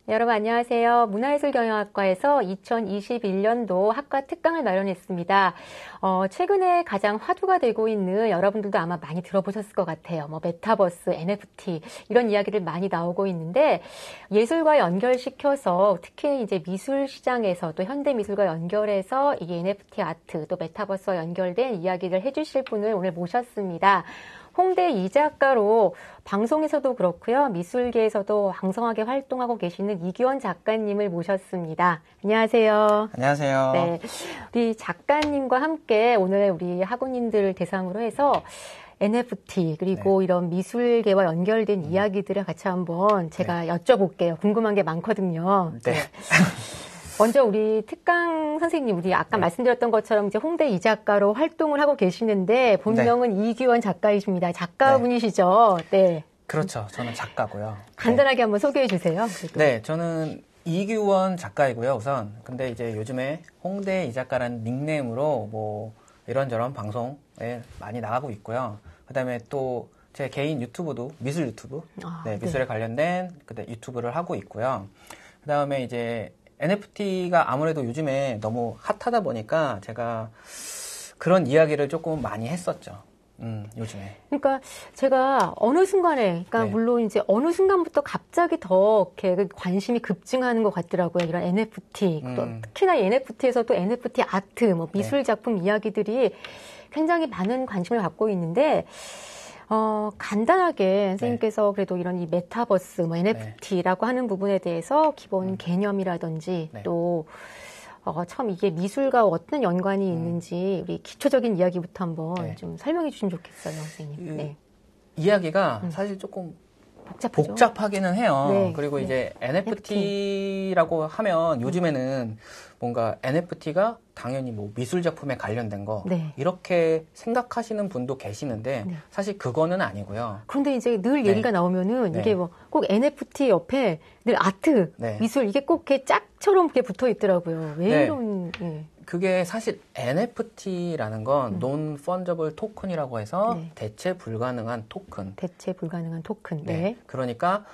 여러분 안녕하세요. 문화예술경영학과에서 2021년도 학과 특강을 마련했습니다. 최근에 가장 화두가 되고 있는 여러분들도 아마 많이 들어보셨을 것 같아요. 메타버스, NFT 이런 이야기들 많이 나오고 있는데 예술과 연결시켜서 특히 이제 미술 시장에서 또 현대 미술과 연결해서 이 NFT 아트 또 메타버스와 연결된 이야기를 해주실 분을 오늘 모셨습니다. 홍대 이 작가로 방송에서도 그렇고요. 미술계에서도 왕성하게 활동하고 계시는 이규원 작가님을 모셨습니다. 안녕하세요. 안녕하세요. 네, 우리 작가님과 함께 오늘 우리 학우님들을 대상으로 해서 NFT 그리고 이런 미술계와 연결된 이야기들을 같이 한번 제가 여쭤볼게요. 궁금한 게 많거든요. 네. 먼저 우리 특강 선생님, 우리 아까 말씀드렸던 것처럼 이제 홍대 이 작가로 활동을 하고 계시는데 본명은 이규원 작가이십니다. 작가분이시죠? 네. 그렇죠. 저는 작가고요. 간단하게 한번 소개해 주세요. 그리고. 네, 저는 이규원 작가이고요. 우선 근데 이제 요즘에 홍대 이 작가라는 닉네임으로 뭐 이런저런 방송에 많이 나가고 있고요. 그다음에 또 제 개인 유튜브도 미술 유튜브, 미술에 관련된 그때 유튜브를 하고 있고요. 그다음에 이제 NFT가 아무래도 요즘에 너무 핫하다 보니까 제가 그런 이야기를 조금 많이 했었죠. 요즘에. 그러니까 제가 어느 순간에, 그러니까 물론 이제 어느 순간부터 갑자기 더 이렇게 관심이 급증하는 것 같더라고요. 이런 NFT. 또 특히나 NFT에서 또 NFT 아트, 뭐 미술 작품 이야기들이 굉장히 많은 관심을 갖고 있는데, 간단하게 선생님께서 그래도 이런 이 메타버스, 뭐 NFT라고 하는 부분에 대해서 기본 개념이라든지 또 참 이게 미술과 어떤 연관이 있는지 우리 기초적인 이야기부터 한번 좀 설명해 주시면 좋겠어요, 선생님. 이야기가 사실 조금 복잡하기는 해요. 그리고 이제 NFT라고 하면 요즘에는 뭔가 NFT가 당연히 뭐 미술 작품에 관련된 거 이렇게 생각하시는 분도 계시는데 사실 그거는 아니고요. 그런데 이제 늘 얘기가 나오면은 이게 뭐 꼭 NFT 옆에 늘 아트, 미술 이게 꼭 이렇게 짝처럼 이렇게 붙어 있더라고요. 왜 이런? 그게 사실 NFT라는 건 Non-Fungible Token이라고 해서 대체 불가능한 토큰. 대체 불가능한 토큰. 그러니까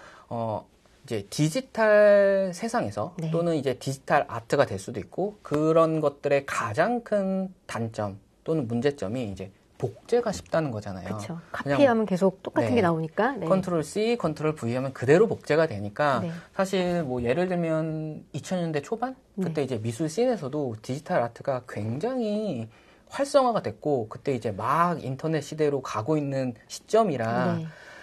이제 디지털 세상에서 또는 이제 디지털 아트가 될 수도 있고 그런 것들의 가장 큰 단점 또는 문제점이 이제 복제가 쉽다는 거잖아요. 그렇죠. 카피하면 계속 똑같은 게 나오니까. 컨트롤 C, 컨트롤 V 하면 그대로 복제가 되니까 사실 뭐 예를 들면 2000년대 초반 그때 이제 미술 씬에서도 디지털 아트가 굉장히 활성화가 됐고 그때 이제 막 인터넷 시대로 가고 있는 시점이라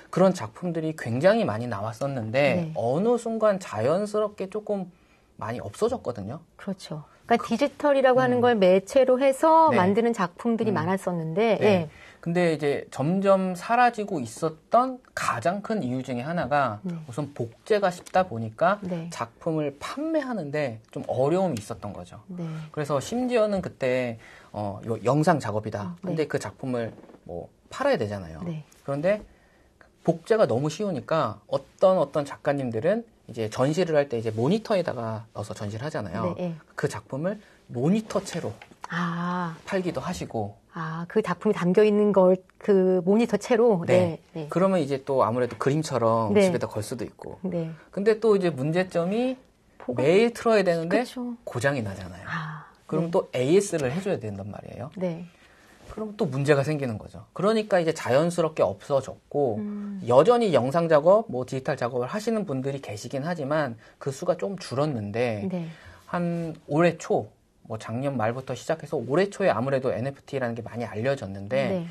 그런 작품들이 굉장히 많이 나왔었는데 어느 순간 자연스럽게 조금 많이 없어졌거든요. 그렇죠. 그러니까 디지털이라고 하는 걸 매체로 해서 만드는 작품들이 많았었는데 근데 이제 점점 사라지고 있었던 가장 큰 이유 중에 하나가 우선 복제가 쉽다 보니까 작품을 판매하는데 좀 어려움이 있었던 거죠. 그래서 심지어는 그때 영상 작업이다. 근데 그 작품을 뭐 팔아야 되잖아요. 그런데 복제가 너무 쉬우니까 어떤 작가님들은 이제 전시를 할 때 이제 모니터에다가 넣어서 전시를 하잖아요. 그 작품을 모니터채로 팔기도 하시고. 그 작품이 담겨 있는 걸 그 모니터채로. 그러면 이제 또 아무래도 그림처럼 집에다 걸 수도 있고. 근데 또 이제 문제점이 매일 틀어야 되는데 고장이 나잖아요. 그럼 또 AS를 해줘야 된단 말이에요. 그럼 또 문제가 생기는 거죠. 그러니까 이제 자연스럽게 없어졌고 여전히 영상 작업, 뭐 디지털 작업을 하시는 분들이 계시긴 하지만 그 수가 좀 줄었는데 한 올해 초, 뭐 작년 말부터 시작해서 올해 초에 아무래도 NFT라는 게 많이 알려졌는데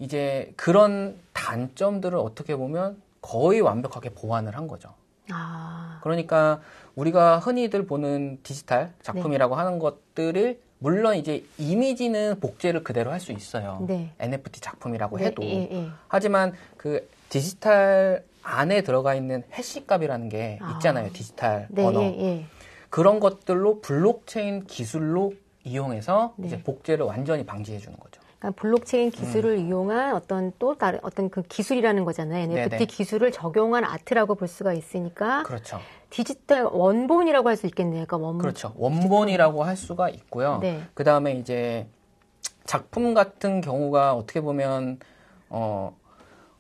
이제 그런 단점들을 어떻게 보면 거의 완벽하게 보완을 한 거죠. 그러니까 우리가 흔히들 보는 디지털 작품이라고 하는 것들을 물론 이제 이미지는 복제를 그대로 할 수 있어요. NFT 작품이라고 해도. 하지만 그 디지털 안에 들어가 있는 해시값이라는 게 있잖아요. 디지털 언어. 그런 것들로 블록체인 기술로 이용해서 이제 복제를 완전히 방지해 주는 거죠. 그러니까 블록체인 기술을 이용한 어떤 또 다른 어떤 그 기술이라는 거잖아요. NFT 기술을 적용한 아트라고 볼 수가 있으니까. 그렇죠. 디지털 원본이라고 할 수 있겠네요. 그러니까 그렇죠. 원본이라고 할 수가 있고요. 그 다음에 이제 작품 같은 경우가 어떻게 보면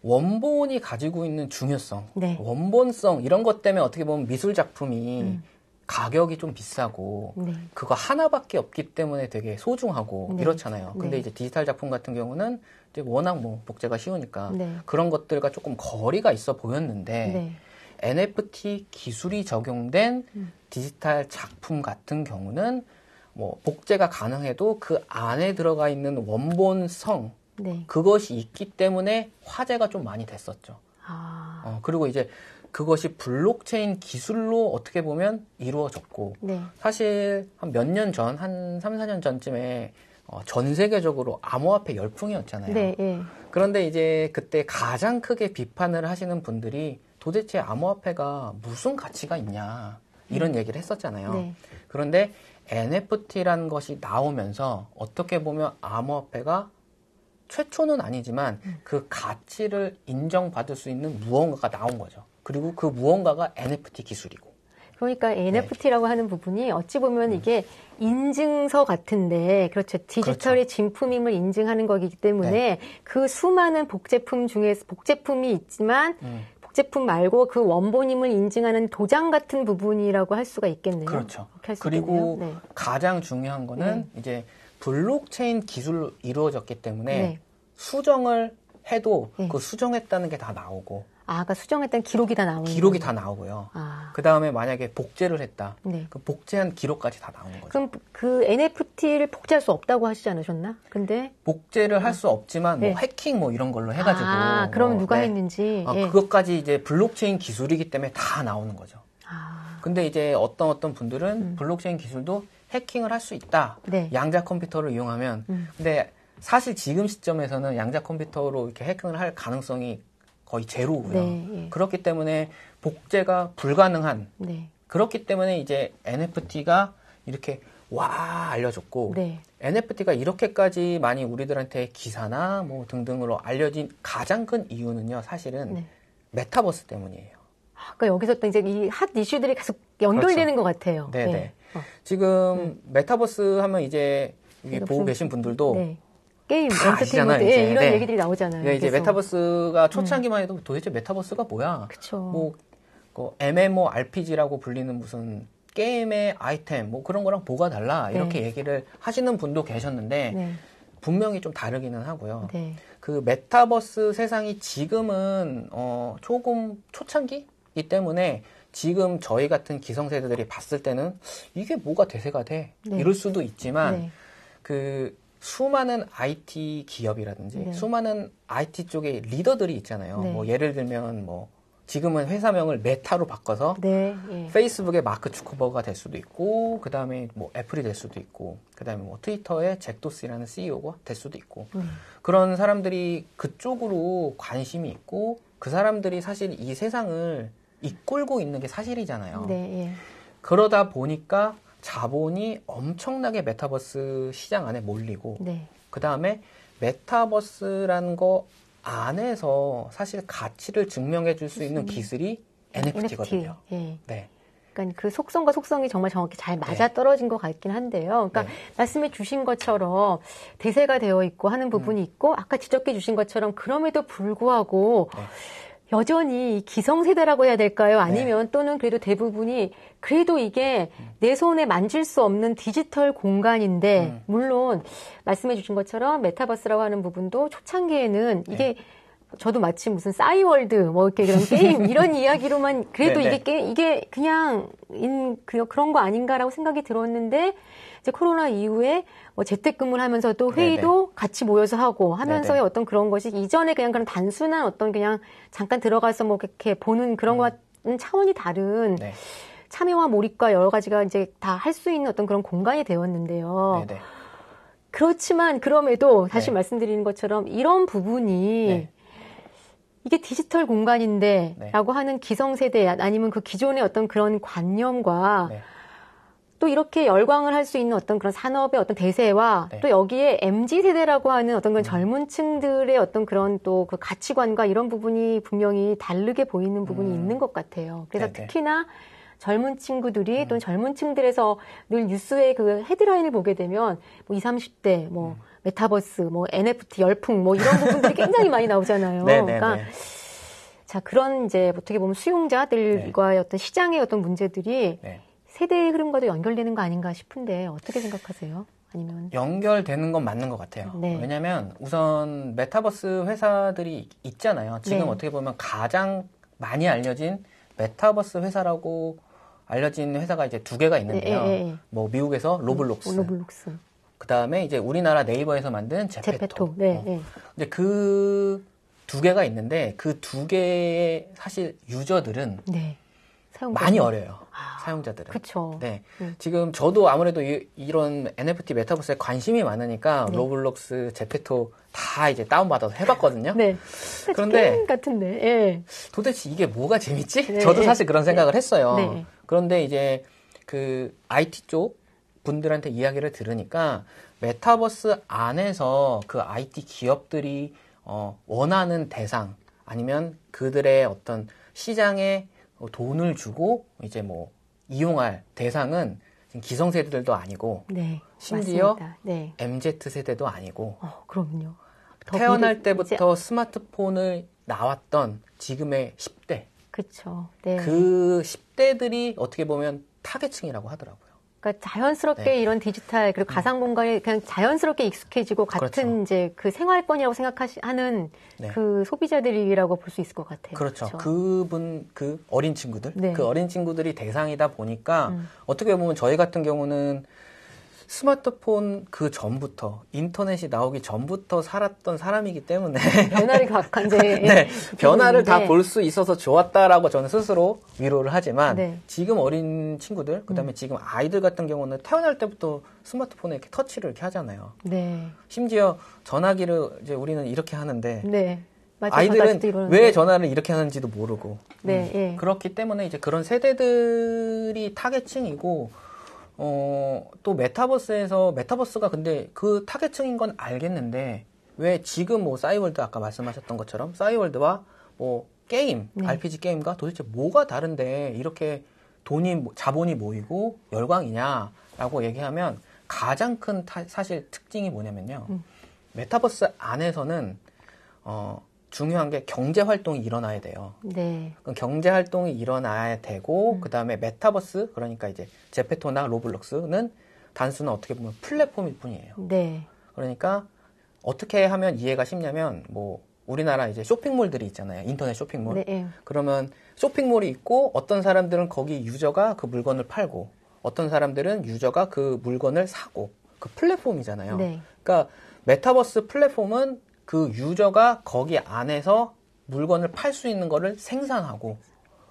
원본이 가지고 있는 중요성, 네. 원본성 이런 것 때문에 어떻게 보면 미술 작품이 가격이 좀 비싸고 네. 그거 하나밖에 없기 때문에 되게 소중하고 네. 이렇잖아요. 근데 네. 이제 디지털 작품 같은 경우는 이제 워낙 뭐 복제가 쉬우니까 네. 그런 것들과 조금 거리가 있어 보였는데 네. NFT 기술이 적용된 디지털 작품 같은 경우는 뭐 복제가 가능해도 그 안에 들어가 있는 원본성 네. 그것이 있기 때문에 화제가 좀 많이 됐었죠. 그리고 이제 그것이 블록체인 기술로 어떻게 보면 이루어졌고 네. 사실 한 몇 년 전, 한 3, 4년 전쯤에 전 세계적으로 암호화폐 열풍이었잖아요. 네, 네. 그런데 이제 그때 가장 크게 비판을 하시는 분들이 도대체 암호화폐가 무슨 가치가 있냐 이런 얘기를 했었잖아요. 네. 그런데 NFT라는 것이 나오면서 어떻게 보면 암호화폐가 최초는 아니지만 그 가치를 인정받을 수 있는 무언가가 나온 거죠. 그리고 그 무언가가 NFT 기술이고. 그러니까 NFT라고 하는 부분이 어찌 보면 이게 인증서 같은데, 그렇죠. 디지털의 그렇죠. 진품임을 인증하는 거기 때문에 네. 그 수많은 복제품 중에서 복제품이 있지만 복제품 말고 그 원본임을 인증하는 도장 같은 부분이라고 할 수가 있겠네요. 그렇죠. 그리고 네. 가장 중요한 거는 이제 블록체인 기술로 이루어졌기 때문에 수정을 해도 그 수정했다는 게 다 나오고. 그러니까 수정했다는 기록이 다 나오는 기록이 다 나오고요. 그 다음에 만약에 복제를 했다. 그 복제한 기록까지 다 나오는 거죠. 그럼 그 NFT를 복제할 수 없다고 하시지 않으셨나? 근데 복제를 할 수 없지만 뭐 해킹 뭐 이런 걸로 해가지고. 그럼 누가 했는지. 그것까지 이제 블록체인 기술이기 때문에 다 나오는 거죠. 근데 이제 어떤 분들은 블록체인 기술도 해킹을 할 수 있다. 네. 양자 컴퓨터를 이용하면. 근데 사실 지금 시점에서는 양자 컴퓨터로 이렇게 해킹을 할 가능성이 거의 제로고요. 네. 그렇기 때문에 복제가 불가능한. 그렇기 때문에 이제 NFT가 이렇게 알려졌고 NFT가 이렇게까지 많이 우리들한테 기사나 뭐 등등으로 알려진 가장 큰 이유는요. 사실은 메타버스 때문이에요. 그러니까 여기서 또 이제 이 핫 이슈들이 계속 연결되는 그렇죠. 것 같아요. 네네. 지금 메타버스 하면 이제 여기 보고 계신 분들도 게임, 엔터테인먼트 이런 얘기들이 나오잖아요. 네, 이제 메타버스가 초창기만 해도 도대체 메타버스가 뭐야? 그쵸. 뭐 MMORPG라고 불리는 무슨 게임의 아이템 뭐 그런 거랑 뭐가 달라 이렇게 얘기를 하시는 분도 계셨는데 분명히 좀 다르기는 하고요. 그 메타버스 세상이 지금은 조금 초창기이기 때문에 지금 저희 같은 기성세대들이 봤을 때는 이게 뭐가 대세가 돼? 이럴 수도 있지만 그 수많은 IT 기업이라든지 수많은 IT 쪽의 리더들이 있잖아요. 뭐 예를 들면 뭐 지금은 회사명을 메타로 바꿔서 페이스북의 마크 주커버가 될 수도 있고 그다음에 뭐 애플이 될 수도 있고 그다음에 뭐 트위터의 잭 도시라는 CEO가 될 수도 있고 그런 사람들이 그쪽으로 관심이 있고 그 사람들이 사실 이 세상을 이끌고 있는 게 사실이잖아요. 그러다 보니까 자본이 엄청나게 메타버스 시장 안에 몰리고 그 다음에 메타버스라는 거 안에서 사실 가치를 증명해 줄 수 있는 기술이 NFT거든요. 그러니까 그 속성과 속성이 정말 정확히 잘 맞아떨어진 것 같긴 한데요. 그러니까 말씀해 주신 것처럼 대세가 되어 있고 하는 부분이 있고 아까 지적해 주신 것처럼 그럼에도 불구하고 여전히 기성세대라고 해야 될까요? 아니면 또는 그래도 대부분이 그래도 이게 내 손에 만질 수 없는 디지털 공간인데 물론 말씀해 주신 것처럼 메타버스라고 하는 부분도 초창기에는 이게 저도 마치 무슨 싸이월드 뭐 이렇게 그런 게임 이런 이야기로만 그래도 이게 그냥 그런 거 아닌가라고 생각이 들었는데 이제 코로나 이후에 뭐 재택근무를 하면서도 회의도 같이 모여서 하고 하면서의 어떤 그런 것이 이전에 그냥 그런 단순한 어떤 그냥 잠깐 들어가서 뭐 이렇게 보는 그런 것과는 차원이 다른 참여와 몰입과 여러 가지가 이제 다 할 수 있는 어떤 그런 공간이 되었는데요. 그렇지만 그럼에도 다시 말씀드리는 것처럼 이런 부분이 이게 디지털 공간인데 라고 하는 기성세대 아니면 그 기존의 어떤 그런 관념과 또 이렇게 열광을 할 수 있는 어떤 그런 산업의 어떤 대세와 또 여기에 MZ세대라고 하는 어떤 그런 젊은 층들의 어떤 그런 또 그 가치관과 이런 부분이 분명히 다르게 보이는 부분이 있는 것 같아요. 그래서 특히나 젊은 친구들이 또는 젊은 층들에서 늘 뉴스의 그 헤드라인을 보게 되면 뭐 20, 30대 뭐 메타버스, 뭐 NFT 열풍 뭐 이런 부분들이 굉장히 많이 나오잖아요. 그러니까 자, 그런 이제 어떻게 보면 수용자들과의 어떤 시장의 어떤 문제들이 세대의 흐름과도 연결되는 거 아닌가 싶은데 어떻게 생각하세요? 아니면 연결되는 건 맞는 것 같아요. 왜냐하면 우선 메타버스 회사들이 있잖아요. 지금 어떻게 보면 가장 많이 알려진 메타버스 회사라고 알려진 회사가 이제 2개가 있는데요. 뭐 미국에서 로블록스. 그 다음에 이제 우리나라 네이버에서 만든 제페토. 근데 그 2개가 있는데 그 2개의 사실 유저들은 많이 어려요. 사용자들은. 그렇죠. 네. 지금 저도 아무래도 이런 NFT 메타버스에 관심이 많으니까 로블록스, 제페토 다 이제 다운받아서 해봤거든요. 그런데 게임 같은데. 도대체 이게 뭐가 재밌지? 저도 사실 그런 생각을 했어요. 그런데 이제 그 IT 쪽 분들한테 이야기를 들으니까 메타버스 안에서 그 IT 기업들이 원하는 대상 아니면 그들의 어떤 시장에 돈을 주고 이제 뭐 이용할 대상은 기성세대들도 아니고 심지어 MZ세대도 아니고 그럼요. 태어날 때부터 스마트폰을 나왔던 지금의 10대 그렇죠. 그 10대들이 어떻게 보면 타겟층이라고 하더라고요. 그러니까 자연스럽게 이런 디지털 그리고 가상 공간에 그냥 자연스럽게 익숙해지고 같은 이제 그 생활권이라고 생각하는 그 소비자들이라고 볼 수 있을 것 같아요. 그렇죠. 그 어린 친구들, 그 어린 친구들이 대상이다 보니까 어떻게 보면 저희 같은 경우는 스마트폰 그 전부터 인터넷이 나오기 전부터 살았던 사람이기 때문에 변화를 이제 변화를 다 볼 수 있어서 좋았다라고 저는 스스로 위로를 하지만 지금 어린 친구들 그다음에 지금 아이들 같은 경우는 태어날 때부터 스마트폰에 이렇게 터치를 이렇게 하잖아요. 심지어 전화기를 이제 우리는 이렇게 하는데 아이들은 왜 전화를 이렇게 하는지도 모르고 그렇기 때문에 이제 그런 세대들이 타겟층이고 또 메타버스가 근데 그 타겟층인 건 알겠는데 왜 지금 뭐 싸이월드 아까 말씀하셨던 것처럼 싸이월드와 뭐 게임, RPG 게임과 도대체 뭐가 다른데 이렇게 자본이 모이고 열광이냐라고 얘기하면 가장 큰 사실 특징이 뭐냐면요. 메타버스 안에서는 중요한 게 경제 활동이 일어나야 돼요. 그럼 경제 활동이 일어나야 되고 그다음에 메타버스 그러니까 이제 제페토나 로블록스는 단순한 어떻게 보면 플랫폼일 뿐이에요. 그러니까 어떻게 하면 이해가 쉽냐면 뭐 우리나라 이제 쇼핑몰들이 있잖아요. 인터넷 쇼핑몰. 그러면 쇼핑몰이 있고 어떤 사람들은 거기 유저가 그 물건을 팔고 어떤 사람들은 유저가 그 물건을 사고 그 플랫폼이잖아요. 그러니까 메타버스 플랫폼은 그 유저가 거기 안에서 물건을 팔 수 있는 거를 생산하고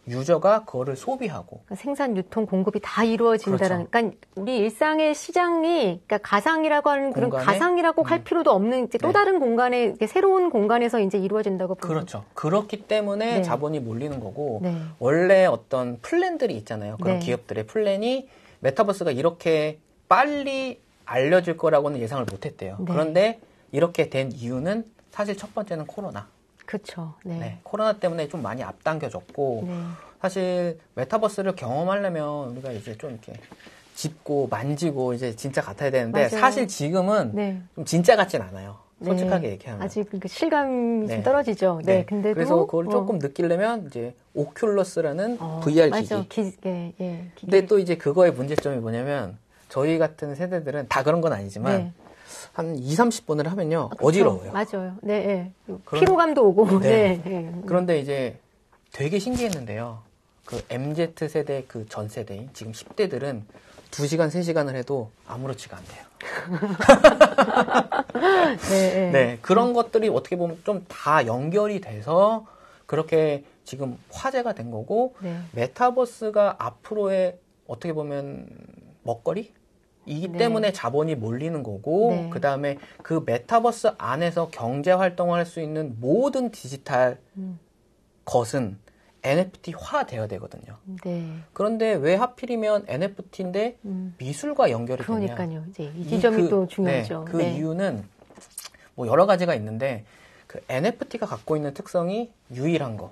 유저가 그거를 소비하고 그러니까 생산, 유통, 공급이 다 이루어진다라는 그러니까 우리 일상의 시장이 그러니까 가상이라고 하는 그런 가상이라고 할 필요도 없는 이제 또 다른 공간에 새로운 공간에서 이제 이루어진다고 보는 그렇죠. 그렇기 때문에 자본이 몰리는 거고 원래 어떤 플랜들이 있잖아요. 그런 기업들의 플랜이 메타버스가 이렇게 빨리 알려질 거라고는 예상을 못했대요. 그런데 이렇게 된 이유는 사실 첫 번째는 코로나. 그렇죠. 코로나 때문에 좀 많이 앞당겨졌고 사실 메타버스를 경험하려면 우리가 이제 좀 이렇게 짚고 만지고 이제 진짜 같아야 되는데 사실 지금은 좀 진짜 같진 않아요. 솔직하게 얘기하면. 아직 그 실감이 좀 떨어지죠. 근데도 그래서 그걸 조금 느끼려면 이제 오큘러스라는 VR 기기. 근데 또 이제 그거의 문제점이 뭐냐면 저희 같은 세대들은 다 그런 건 아니지만 한 2, 30분을 하면요. 어지러워요. 맞아요. 피로감도 오고. 그런데 이제 되게 신기했는데요. 그 MZ 세대 그 전 세대인 지금 10대들은 2시간, 3시간을 해도 아무렇지가 않대요. 그런 것들이 어떻게 보면 좀 다 연결이 돼서 그렇게 지금 화제가 된 거고 메타버스가 앞으로의 어떻게 보면 먹거리? 이기 때문에 자본이 몰리는 거고 그다음에 그 메타버스 안에서 경제 활동을 할 수 있는 모든 디지털 것은 NFT화 되어야 되거든요. 그런데 왜 하필이면 NFT인데 미술과 연결이 되냐. 그러니까요. 이제 이 지점이 또 중요하죠. 그 이유는 뭐 여러 가지가 있는데 그 NFT가 갖고 있는 특성이 유일한 거.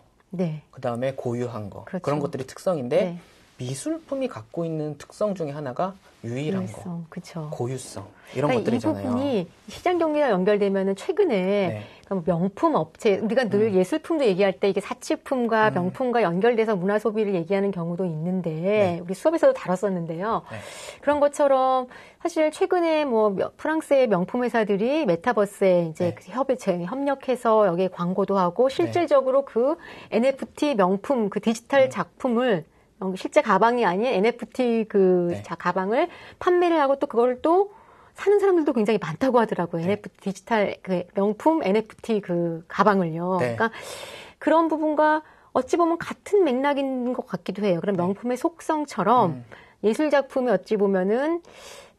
그다음에 고유한 거. 그런 것들이 특성인데 미술품이 갖고 있는 특성 중에 하나가 유일한 거, 그쵸. 고유성 이런 것들이잖아요. 이 부분이 시장 경기와 연결되면은 최근에 네. 명품 업체, 우리가 늘 예술품도 얘기할 때 이게 사치품과 명품과 연결돼서 문화 소비를 얘기하는 경우도 있는데 네. 우리 수업에서도 다뤘었는데요. 네. 그런 것처럼 사실 최근에 뭐 프랑스의 명품 회사들이 메타버스에 이제 네. 협력해서 여기에 광고도 하고 실질적으로 네. 그 NFT 명품 그 디지털 작품을 실제 가방이 아닌 NFT 네. 가방을 판매를 하고 또 그걸 또 사는 사람들도 굉장히 많다고 하더라고요. 네. NFT 디지털 그 명품 NFT 그 가방을요. 네. 그러니까 그런 부분과 어찌 보면 같은 맥락인 것 같기도 해요. 그런 명품의 속성처럼 예술 작품이 어찌 보면은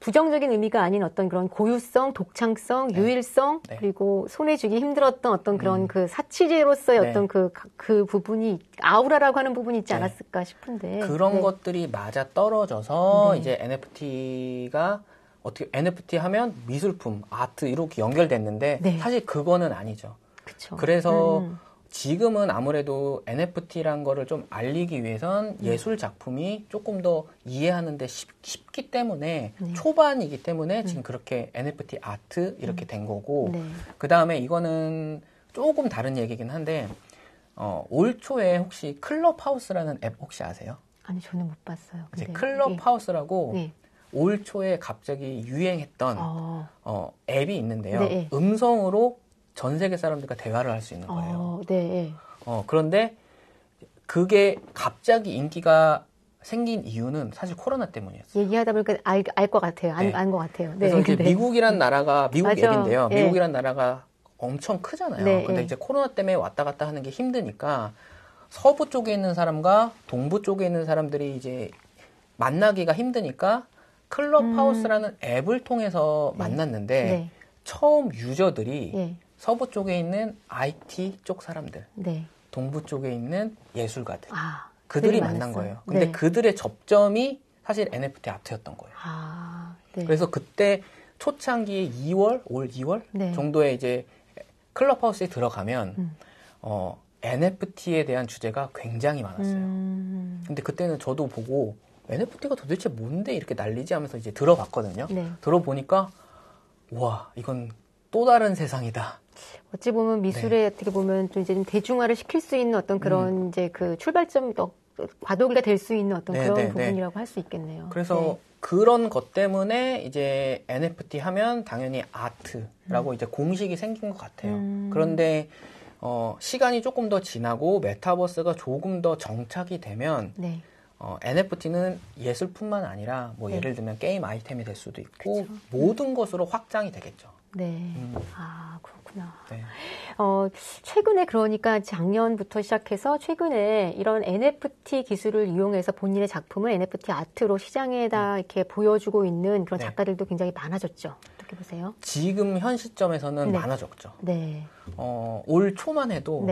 부정적인 의미가 아닌 어떤 그런 고유성, 독창성, 네. 유일성, 네. 그리고 손에 쥐기 힘들었던 어떤 그런 그 사치제로서의 네. 어떤 그 부분이 아우라라고 하는 부분이 있지 않았을까 네. 싶은데. 그런 네. 것들이 맞아 떨어져서 네. 이제 NFT가 어떻게 NFT 하면 미술품, 아트 이렇게 연결됐는데 네. 사실 그거는 아니죠. 그쵸. 그래서 지금은 아무래도 NFT란 거를 좀 알리기 위해선 예술 작품이 조금 더 이해하는데 쉽기 때문에 초반이기 때문에 지금 그렇게 NFT 아트 이렇게 된 거고 그 다음에 이거는 조금 다른 얘기긴 한데 올 초에 혹시 클럽하우스라는 앱 혹시 아세요? 아니 저는 못 봤어요. 이제 클럽하우스라고 올 초에 갑자기 유행했던 앱이 있는데요. 네. 음성으로 전 세계 사람들과 대화를 할 수 있는 거예요. 네. 그런데 그게 갑자기 인기가 생긴 이유는 사실 코로나 때문이었어요. 얘기하다 보니까 알 것 같아요. 안 것 같아요. 네. 그래서 이제 미국이란 나라가 미국 맞아. 앱인데요. 미국이란 나라가 엄청 크잖아요. 네. 근데 이제 코로나 때문에 왔다 갔다 하는 게 힘드니까 서부 쪽에 있는 사람과 동부 쪽에 있는 사람들이 이제 만나기가 힘드니까 클럽하우스라는 앱을 통해서 만났는데 처음 유저들이 서부 쪽에 있는 IT 쪽 사람들, 동부 쪽에 있는 예술가들, 그들이 만난 거예요. 근데 그들의 접점이 사실 NFT 아트였던 거예요. 그래서 그때 초창기 2월, 올 2월 정도에 이제 클럽하우스에 들어가면 NFT에 대한 주제가 굉장히 많았어요. 근데 그때는 저도 보고 NFT가 도대체 뭔데 이렇게 난리지 하면서 이제 들어봤거든요. 들어보니까 와 이건 또 다른 세상이다. 어찌 보면 미술에 어떻게 보면 또 이제 좀 대중화를 시킬 수 있는 어떤 그런 이제 그 출발점, 과도기가 될 수 있는 어떤 그런 부분이라고 할 수 있겠네요. 그래서 그런 것 때문에 이제 NFT 하면 당연히 아트라고 이제 공식이 생긴 것 같아요. 그런데 시간이 조금 더 지나고 메타버스가 조금 더 정착이 되면 NFT는 예술뿐만 아니라 뭐 예를 들면 게임 아이템이 될 수도 있고 모든 것으로 확장이 되겠죠. 그렇구나. 최근에 그러니까 작년부터 시작해서 최근에 이런 NFT 기술을 이용해서 본인의 작품을 NFT 아트로 시장에다 이렇게 보여주고 있는 그런 작가들도 굉장히 많아졌죠. 어떻게 보세요? 지금 현 시점에서는 많아졌죠. 올 초만 해도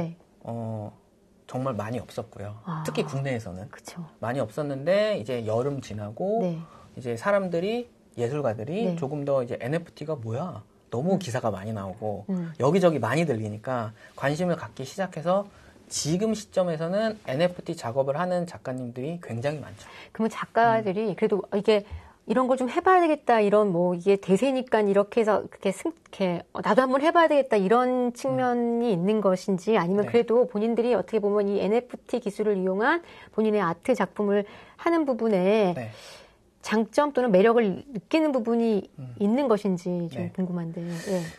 정말 많이 없었고요. 특히 국내에서는 많이 없었는데 이제 여름 지나고 이제 사람들이 예술가들이 조금 더 이제 NFT가 뭐야? 너무 기사가 많이 나오고 여기저기 많이 들리니까 관심을 갖기 시작해서 지금 시점에서는 NFT 작업을 하는 작가님들이 굉장히 많죠. 그러면 작가들이 그래도 이게 이런 걸 좀 해봐야 되겠다, 이런 뭐 이게 대세니까 이렇게 해서 이렇게 나도 한번 해봐야 되겠다 이런 측면이 있는 것인지 아니면 그래도 본인들이 어떻게 보면 이 NFT 기술을 이용한 본인의 아트 작품을 하는 부분에 장점 또는 매력을 느끼는 부분이 있는 것인지 좀 궁금한데.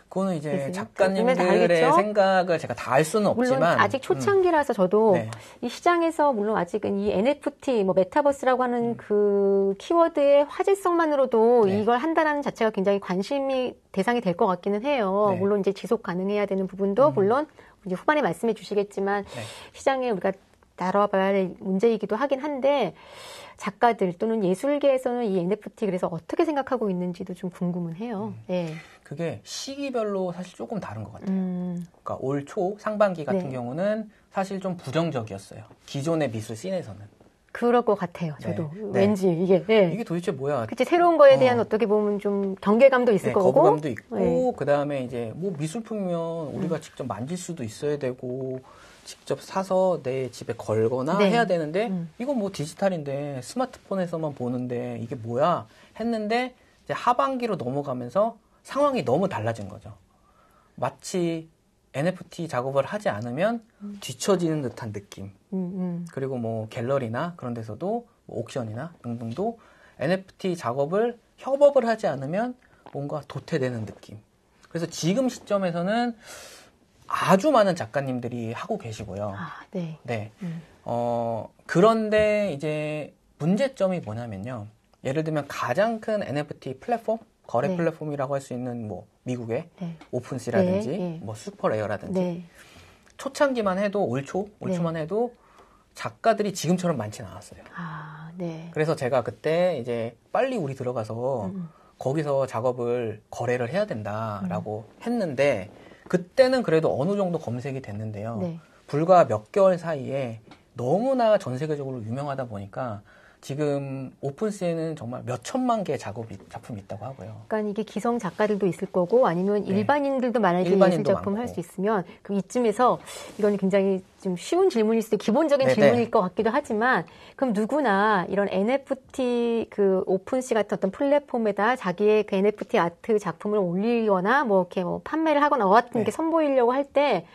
그거는 이제 작가님들의 생각을 제가 다 알 수는 없지만. 물론 아직 초창기라서 저도 이 시장에서 물론 아직은 이 NFT, 뭐 메타버스라고 하는 그 키워드의 화제성만으로도 이걸 한다는 자체가 굉장히 관심이 대상이 될 것 같기는 해요. 물론 이제 지속 가능해야 되는 부분도 물론 이제 후반에 말씀해 주시겠지만 시장에 우리가 다뤄봐야 할 문제이기도 하긴 한데 작가들 또는 예술계에서는 이 NFT 그래서 어떻게 생각하고 있는지도 좀 궁금은 해요. 그게 시기별로 사실 조금 다른 것 같아요. 그러니까 올 초 상반기 같은 경우는 사실 좀 부정적이었어요. 기존의 미술 씬에서는. 그럴 것 같아요. 저도 왠지 이게 이게 도대체 뭐야? 그치 새로운 거에 대한 어떻게 보면 좀 경계감도 있을 거고 거부감도 있고 그 다음에 이제 뭐 미술품이면 우리가 직접 만질 수도 있어야 되고 직접 사서 내 집에 걸거나 해야 되는데 이건 뭐 디지털인데 스마트폰에서만 보는데 이게 뭐야 했는데 이제 하반기로 넘어가면서 상황이 너무 달라진 거죠. 마치 NFT 작업을 하지 않으면 뒤처지는 듯한 느낌. 그리고 뭐 갤러리나 그런 데서도 뭐 옥션이나 등등도 NFT 작업을 협업을 하지 않으면 뭔가 도태되는 느낌. 그래서 지금 시점에서는 아주 많은 작가님들이 하고 계시고요. 네. 그런데 이제 문제점이 뭐냐면요. 예를 들면 가장 큰 NFT 플랫폼, 거래 플랫폼이라고 할 수 있는 뭐 미국의 오픈시라든지 뭐 슈퍼레어라든지 초창기만 해도 올 초만 해도 작가들이 지금처럼 많지는 않았어요. 그래서 제가 그때 이제 빨리 우리 들어가서 거기서 작업을 거래를 해야 된다라고 했는데 그때는 그래도 어느 정도 검색이 됐는데요. 불과 몇 개월 사이에 너무나 전 세계적으로 유명하다 보니까 지금 오픈시에는 정말 몇 천만 개의 작품이 있다고 하고요. 그러니까 이게 기성 작가들도 있을 거고 아니면 일반인들도 만약에 예술 작품을 할 수 있으면 그럼 이쯤에서 이건 굉장히 좀 쉬운 질문일 수도 기본적인 질문일 것 같기도 하지만 그럼 누구나 이런 NFT 그 오픈시 같은 어떤 플랫폼에다 자기의 그 NFT 아트 작품을 올리거나 뭐 이렇게 뭐 판매를 하거나 같은 게 선보이려고 할 때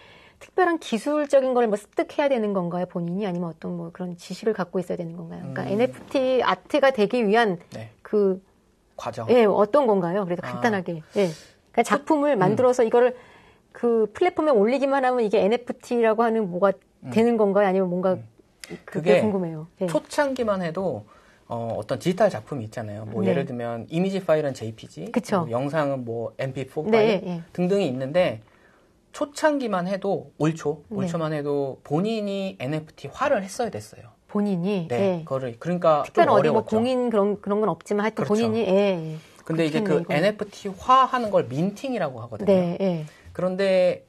특별한 기술적인 걸 뭐 습득해야 되는 건가요, 본인이? 아니면 어떤 뭐 그런 지식을 갖고 있어야 되는 건가요? 그러니까 NFT 아트가 되기 위한 그 과정. 어떤 건가요? 그래도 간단하게. 그러니까 작품을 만들어서 이거를 그 플랫폼에 올리기만 하면 이게 NFT라고 하는 뭐가 되는 건가요? 아니면 뭔가 그게 궁금해요. 초창기만 해도 어떤 디지털 작품이 있잖아요. 뭐 예를 들면 이미지 파일은 JPG, 뭐 영상은 뭐 MP4 파일 등등이 있는데 초창기만 해도 올 초만 해도 본인이 NFT화를 했어야 됐어요. 본인이? 그거를 그러니까 특별한 좀 어디 뭐 어려웠죠. 공인 그런 건 없지만 하여튼 본인이 근데 이제 그 NFT화 하는 걸 민팅이라고 하거든요. 그런데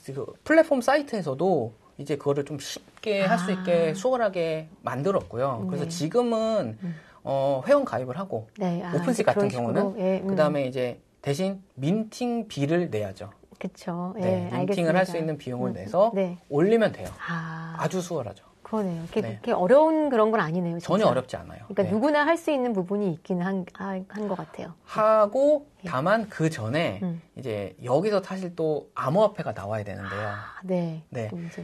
그 플랫폼 사이트에서도 이제 그거를 좀 쉽게 할 수 있게 수월하게 만들었고요. 그래서 지금은 회원 가입을 하고 오픈시 같은 경우는 그다음에 이제 대신 민팅비를 내야죠. 그렇죠. 민팅을 할 수 있는 비용을 내서 올리면 돼요. 아주 수월하죠. 그러네요. 그렇게 어려운 그런 건 아니네요. 진짜. 전혀 어렵지 않아요. 그러니까 누구나 할 수 있는 부분이 있기는 한 것 같아요. 하고 다만 그 전에 이제 여기서 사실 또 암호화폐가 나와야 되는데요.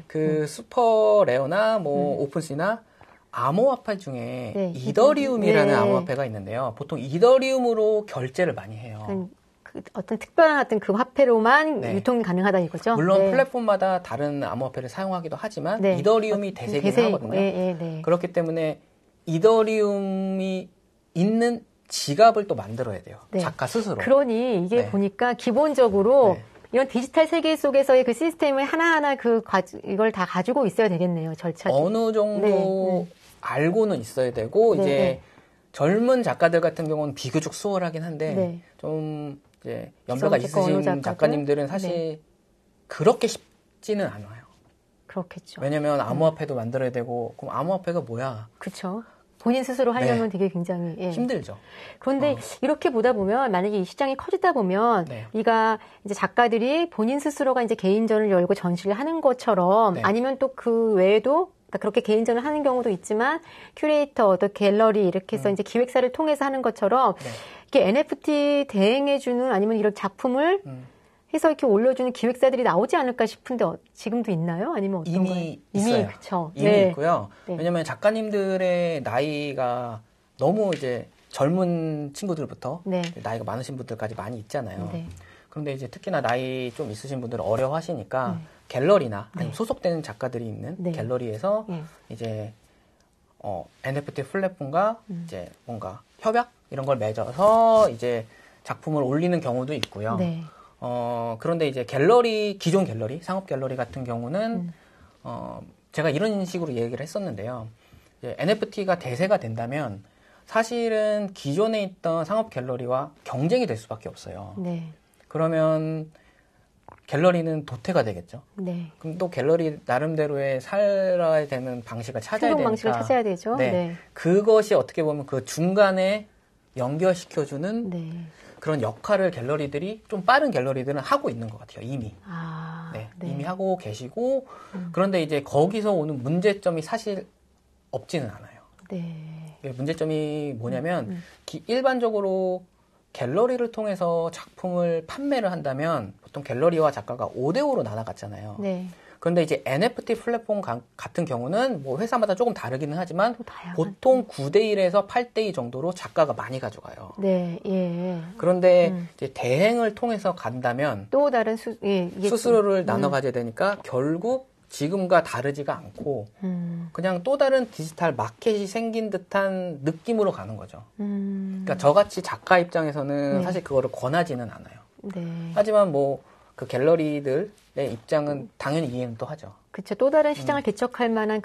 그 슈퍼레어나 뭐 오픈시나 암호화폐 중에 이더리움이라는 암호화폐가 있는데요. 보통 이더리움으로 결제를 많이 해요. 어떤 특별한 어떤 그 화폐로만 유통이 가능하다 이거죠? 물론 플랫폼마다 다른 암호화폐를 사용하기도 하지만 이더리움이 대세긴 하거든요. 그렇기 때문에 이더리움이 있는 지갑을 또 만들어야 돼요. 작가 스스로. 그러니 이게 보니까 기본적으로 이런 디지털 세계 속에서의 그 시스템을 하나하나 이걸 다 가지고 있어야 되겠네요. 절차. 어느 정도 알고는 있어야 되고 이제 젊은 작가들 같은 경우는 비교적 수월하긴 한데 좀 이제 연배가 있으신 작가님들은 사실 그렇게 쉽지는 않아요. 그렇겠죠. 왜냐면 암호화폐도 만들어야 되고 그럼 암호화폐가 뭐야? 그렇죠. 본인 스스로 하려면 되게 굉장히 힘들죠. 그런데 이렇게 보다 보면 만약에 이 시장이 커지다 보면 우리가 이제 작가들이 본인 스스로가 이제 개인전을 열고 전시를 하는 것처럼 아니면 또 그 외에도 그러니까 그렇게 개인전을 하는 경우도 있지만 큐레이터, 또 갤러리 이렇게 해서 이제 기획사를 통해서 하는 것처럼 이렇게 NFT 대행해주는 아니면 이런 작품을 해서 이렇게 올려주는 기획사들이 나오지 않을까 싶은데 지금도 있나요? 아니면 어떤 거예요? 이미 있어요. 그쵸. 이미 있고요. 왜냐면 작가님들의 나이가 너무 이제 젊은 친구들부터 나이가 많으신 분들까지 많이 있잖아요. 그런데 이제 특히나 나이 좀 있으신 분들은 어려워하시니까 갤러리나 아니면 소속되는 작가들이 있는 갤러리에서 이제 NFT 플랫폼과 이제 뭔가 협약 이런 걸 맺어서 이제 작품을 올리는 경우도 있고요. 그런데 이제 기존 갤러리, 상업 갤러리 같은 경우는 제가 이런 식으로 얘기를 했었는데요. 이제 NFT가 대세가 된다면 사실은 기존에 있던 상업 갤러리와 경쟁이 될 수밖에 없어요. 그러면 갤러리는 도태가 되겠죠. 네. 그럼 또 갤러리 나름대로의 살아야 되는 방식을 찾아야 되니까. 방식을 찾아야 되죠. 네. 네. 그것이 어떻게 보면 그 중간에 연결시켜주는 네. 그런 역할을 갤러리들이 좀 빠른 갤러리들은 하고 있는 것 같아요. 이미. 네. 이미 하고 계시고 그런데 이제 거기서 오는 문제점이 사실 없지는 않아요. 네. 문제점이 뭐냐면 일반적으로 갤러리를 통해서 작품을 판매를 한다면 보통 갤러리와 작가가 5대5로 나눠갔잖아요. 네. 그런데 이제 NFT 플랫폼 같은 경우는 뭐 회사마다 조금 다르기는 하지만 보통 9대1에서 8대2 정도로 작가가 많이 가져가요. 네, 예. 그런데 이제 대행을 통해서 간다면 또 다른 수수료를 나눠 가져야 되니까 결국 지금과 다르지가 않고 그냥 또 다른 디지털 마켓이 생긴 듯한 느낌으로 가는 거죠. 그러니까 저같이 작가 입장에서는 사실 그거를 권하지는 않아요. 네. 하지만 뭐 그 갤러리들의 입장은 당연히 이해는 또 하죠. 그렇죠. 또 다른 시장을 개척할 만한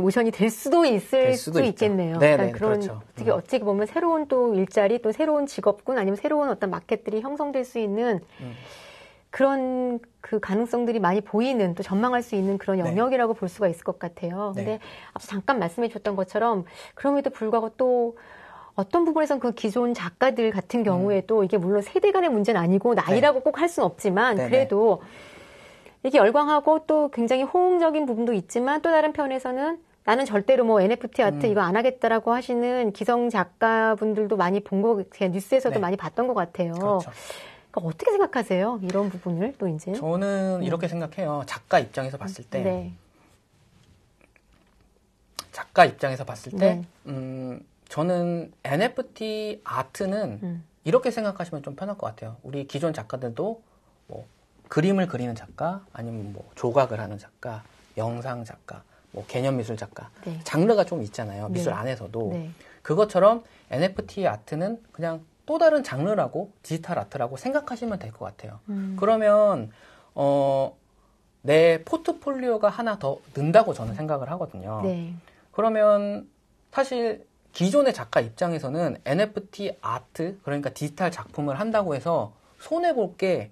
오션이 될 수도 있겠네요. 네네, 그런 그렇죠. 어떻게 보면 새로운 또 일자리, 또 새로운 직업군 아니면 새로운 어떤 마켓들이 형성될 수 있는 그런 그 가능성들이 많이 보이는 또 전망할 수 있는 그런 영역이라고 볼 수가 있을 것 같아요. 근데 앞서 잠깐 말씀해 주셨던 것처럼 그럼에도 불구하고 또 어떤 부분에서는 그 기존 작가들 같은 경우에도 이게 물론 세대 간의 문제는 아니고 나이라고 꼭 할 수는 없지만 그래도 이게 열광하고 또 굉장히 호응적인 부분도 있지만 또 다른 편에서는 나는 절대로 뭐 NFT 아트 이거 안 하겠다라고 하시는 기성 작가분들도 많이 본 거, 뉴스에서도 많이 봤던 것 같아요. 그렇죠. 그러니까 어떻게 생각하세요? 이런 부분을 또 이제? 저는 이렇게 생각해요. 작가 입장에서 봤을 때. 작가 입장에서 봤을 때, 저는 NFT 아트는 이렇게 생각하시면 좀 편할 것 같아요. 우리 기존 작가들도 뭐 그림을 그리는 작가, 아니면 뭐 조각을 하는 작가, 영상 작가, 뭐 개념 미술 작가, 장르가 좀 있잖아요. 미술 안에서도. 그것처럼 NFT 아트는 그냥 또 다른 장르라고 디지털 아트라고 생각하시면 될 것 같아요. 그러면 내 포트폴리오가 하나 더 는다고 저는 생각을 하거든요. 그러면 사실 기존의 작가 입장에서는 NFT 아트, 그러니까 디지털 작품을 한다고 해서 손해볼 게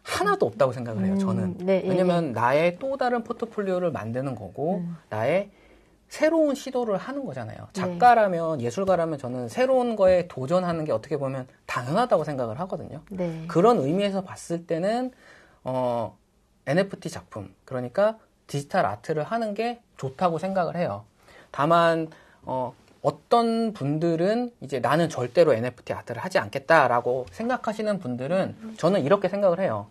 하나도 없다고 생각을 해요, 저는. 왜냐면 나의 또 다른 포트폴리오를 만드는 거고, 나의 새로운 시도를 하는 거잖아요. 작가라면, 예술가라면 저는 새로운 거에 도전하는 게 어떻게 보면 당연하다고 생각을 하거든요. 그런 의미에서 봤을 때는, NFT 작품, 그러니까 디지털 아트를 하는 게 좋다고 생각을 해요. 다만, 어떤 분들은 이제 나는 절대로 NFT 아트를 하지 않겠다라고 생각하시는 분들은 저는 이렇게 생각을 해요.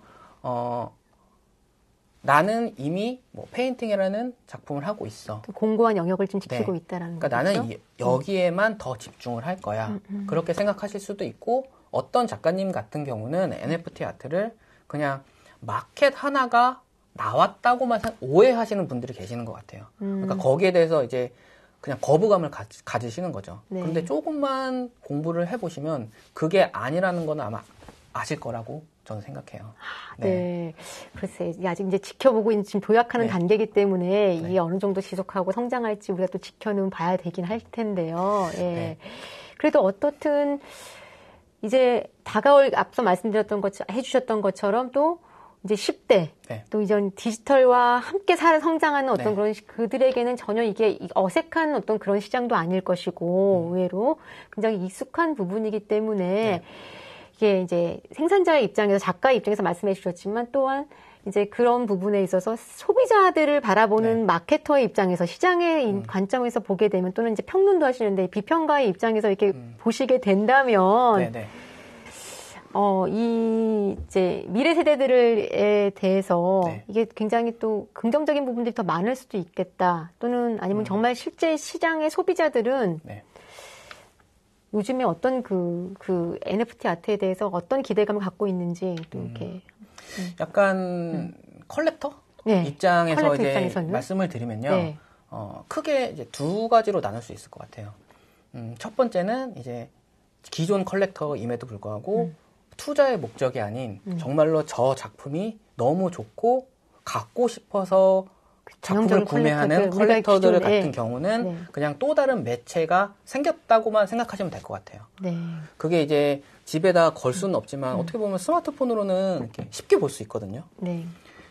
나는 이미 뭐 페인팅이라는 작품을 하고 있어. 공고한 영역을 좀 지키고 있다라는 거죠. 그러니까 나는 여기에만 더 집중을 할 거야. 그렇게 생각하실 수도 있고 어떤 작가님 같은 경우는 NFT 아트를 그냥 마켓 하나가 나왔다고만 오해하시는 분들이 계시는 것 같아요. 그러니까 거기에 대해서 이제 그냥 거부감을 가지시는 거죠. 그런데 조금만 공부를 해보시면 그게 아니라는 거는 아마 아실 거라고 저는 생각해요. 네. 글쎄, 아직 이제 지켜보고 있는 지금 도약하는 단계이기 때문에 이게 어느 정도 지속하고 성장할지 우리가 또 지켜는 봐야 되긴 할 텐데요. 그래도 어떻든 이제 다가올 앞서 말씀드렸던 해주셨던 것처럼 또 이제 10대, 또 이전 디지털과 함께 성장하는 어떤 그런 그들에게는 전혀 이게 어색한 어떤 그런 시장도 아닐 것이고, 의외로 굉장히 익숙한 부분이기 때문에 이게 이제 생산자의 입장에서, 작가의 입장에서 말씀해 주셨지만 또한 이제 그런 부분에 있어서 소비자들을 바라보는 마케터의 입장에서 시장의 관점에서 보게 되면 또는 이제 평론도 하시는데 비평가의 입장에서 이렇게 보시게 된다면 이제 미래 세대들에 대해서 이게 굉장히 또 긍정적인 부분들이 더 많을 수도 있겠다. 또는 아니면 정말 실제 시장의 소비자들은 요즘에 어떤 그 NFT 아트에 대해서 어떤 기대감을 갖고 있는지 또 이렇게 약간 컬렉터 입장에서 이제 입장에서는? 말씀을 드리면요. 크게 이제 두 가지로 나눌 수 있을 것 같아요. 첫 번째는 이제 기존 컬렉터임에도 불구하고 투자의 목적이 아닌 정말로 저 작품이 너무 좋고 갖고 싶어서 작품을 구매하는 컬렉터들 같은 경우는 그냥 또 다른 매체가 생겼다고만 생각하시면 될 것 같아요. 그게 이제 집에다 걸 수는 없지만 어떻게 보면 스마트폰으로는 이렇게 쉽게 볼 수 있거든요. 네.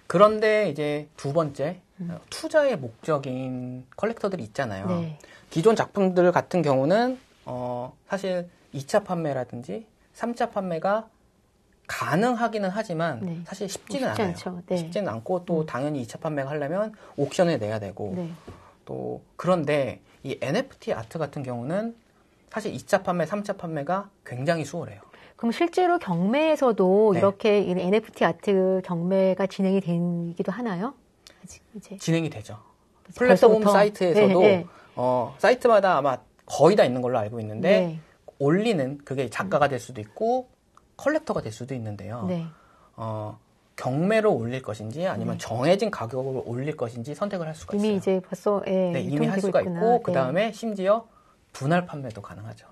그런데 이제 두 번째 투자의 목적인 컬렉터들이 있잖아요. 네. 기존 작품들 같은 경우는 사실 2차 판매라든지 3차 판매가 가능하기는 하지만 네. 사실 쉽지는 않아요. 네. 쉽지는 않고 또 당연히 2차 판매가 하려면 옥션에 내야 되고 네. 또 그런데 이 NFT 아트 같은 경우는 사실 2차 판매, 3차 판매가 굉장히 수월해요. 그럼 실제로 경매에서도 네. 이렇게 NFT 아트 경매가 진행이 되기도 하나요? 아직 이제 진행이 되죠. 플랫폼 사이트에서도 네, 네. 사이트마다 아마 거의 다 있는 걸로 알고 있는데 네. 올리는 그게 작가가 될 수도 있고 컬렉터가 될 수도 있는데요. 네. 경매로 올릴 것인지 아니면 네. 정해진 가격으로 올릴 것인지 선택을 할 수가 있어요. 이미 이제 벌써 네, 이미 할 수가 있구나. 있고 그 다음에 심지어 분할 판매도 가능하죠.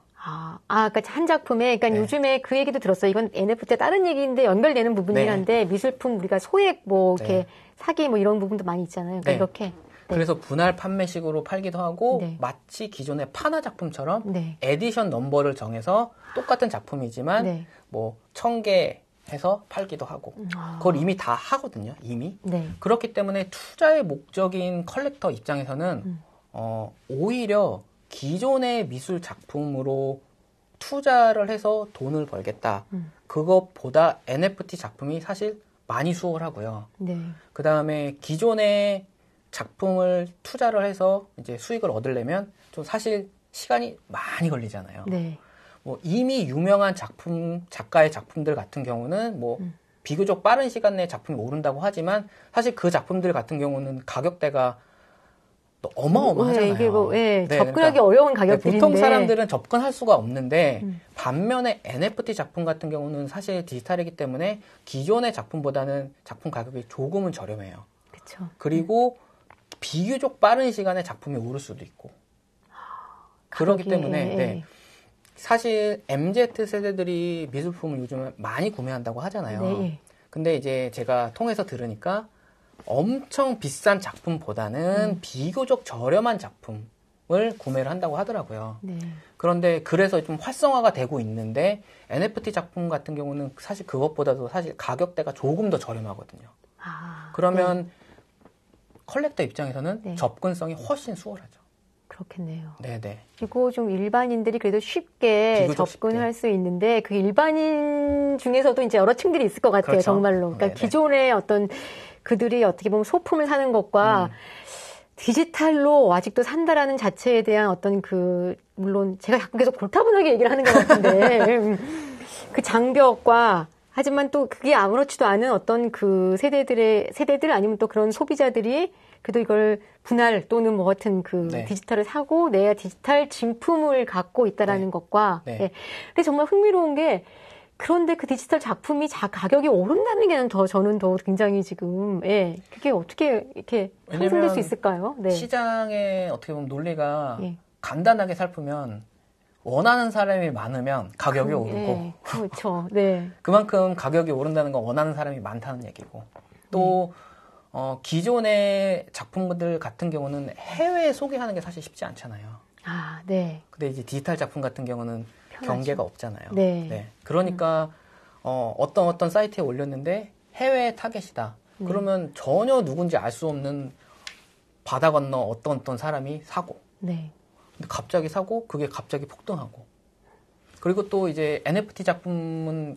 그러니까 한 작품에, 그러니까 네. 요즘에 그 얘기도 들었어요. 이건 NFT에 다른 얘기인데 연결되는 부분이긴 한데 네. 미술품 우리가 소액 뭐 이렇게 네. 사기 뭐 이런 부분도 많이 있잖아요. 그러니까 네. 이렇게. 네. 그래서 분할 판매식으로 팔기도 하고 네. 마치 기존의 판화 작품처럼 네. 에디션 넘버를 정해서 똑같은 작품이지만 네. 뭐 1000개 해서 팔기도 하고 그걸 이미 다 하거든요. 이미. 네. 그렇기 때문에 투자의 목적인 컬렉터 입장에서는 오히려 기존의 미술 작품으로 투자를 해서 돈을 벌겠다. 그것보다 NFT 작품이 사실 많이 수월하고요. 네. 그 다음에 기존의 작품을 투자를 해서 이제 수익을 얻으려면 좀 사실 시간이 많이 걸리잖아요. 네. 뭐 이미 유명한 작가의 작품들 같은 경우는 뭐 비교적 빠른 시간 내에 작품이 오른다고 하지만 사실 그 작품들 같은 경우는 가격대가 또 어마어마하잖아요. 이게 뭐, 네, 접근하기 그러니까 어려운 가격들인데. 보통 사람들은 접근할 수가 없는데 반면에 NFT 작품 같은 경우는 사실 디지털이기 때문에 기존의 작품보다는 작품 가격이 조금은 저렴해요. 그렇죠. 그리고 비교적 빠른 시간에 작품이 오를 수도 있고. 그렇기 때문에 네. 사실 MZ 세대들이 미술품을 요즘 많이 구매한다고 하잖아요. 네. 근데 이제 제가 통해서 들으니까 엄청 비싼 작품보다는 비교적 저렴한 작품을 구매를 한다고 하더라고요. 네. 그런데 그래서 좀 활성화가 되고 있는데 NFT 작품 같은 경우는 사실 그것보다도 사실 가격대가 조금 더 저렴하거든요. 그러면 네. 컬렉터 입장에서는 네. 접근성이 훨씬 수월하죠. 그렇겠네요. 네네. 그리고 좀 일반인들이 그래도 쉽게 접근할 수 있는데 그 일반인 중에서도 이제 여러 층들이 있을 것 같아요. 그렇죠? 정말로. 그러니까 네네. 기존의 어떤 그들이 어떻게 보면 소품을 사는 것과 디지털로 아직도 산다라는 자체에 대한 어떤 물론 제가 가끔 계속 골타분하게 얘기를 하는 것 같은데 그 장벽과 하지만 또 그게 아무렇지도 않은 어떤 그 세대들 아니면 또 그런 소비자들이 그래도 이걸 분할 또는 뭐 같은 네. 디지털을 사고 내야 디지털 진품을 갖고 있다라는 네. 것과 네. 네. 근데 정말 흥미로운 게 그런데 그 디지털 작품이 가격이 오른다는 게 저는 더 굉장히 지금 그게 어떻게 이렇게 형성될 수 있을까요? 네. 시장의 어떻게 보면 논리가 간단하게 살피면 원하는 사람이 많으면 가격이 오르고 그렇죠. 네. 그만큼 가격이 오른다는 건 원하는 사람이 많다는 얘기고 또 기존의 작품들 같은 경우는 해외에 소개하는 게 사실 쉽지 않잖아요. 네. 근데 이제 디지털 작품 같은 경우는 편하죠. 경계가 없잖아요. 네. 네. 그러니까 어떤 사이트에 올렸는데 해외 타겟이다. 그러면 전혀 누군지 알 수 없는 바다 건너 어떤 사람이 사고. 네. 근데 갑자기 사고 그게 갑자기 폭등하고. 그리고 또 이제 NFT 작품은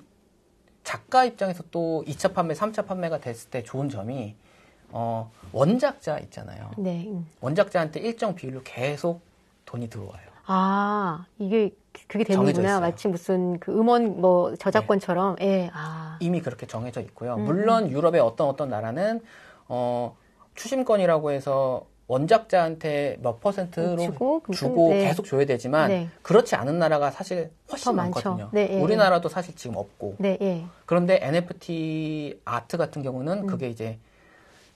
작가 입장에서 또 2차 판매, 3차 판매가 됐을 때 좋은 점이 원작자 있잖아요. 네. 원작자한테 일정 비율로 계속 돈이 들어와요. 그게 되는구나. 마치 무슨 음원 저작권처럼. 네. 이미 그렇게 정해져 있고요. 물론 유럽의 어떤 나라는 추심권이라고 해서 원작자한테 몇 %로 주고 네. 계속 줘야 되지만 네. 그렇지 않은 나라가 사실 훨씬 많거든요. 네, 우리나라도 사실 지금 없고. 네, 그런데 NFT 아트 같은 경우는 그게 이제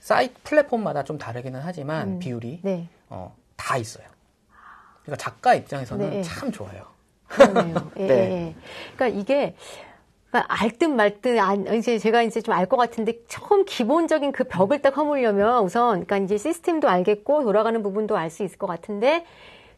사이트 플랫폼마다 좀 다르기는 하지만 비율이 네. 다 있어요. 그러니까 작가 입장에서는 네. 참 좋아요. 그러네요. 네. 그러니까 이게 알 듯 말 듯 이제 제가 이제 좀 알 것 같은데 처음 기본적인 그 벽을 딱 허물려면 우선 그러니까 이제 시스템도 알겠고 돌아가는 부분도 알 수 있을 것 같은데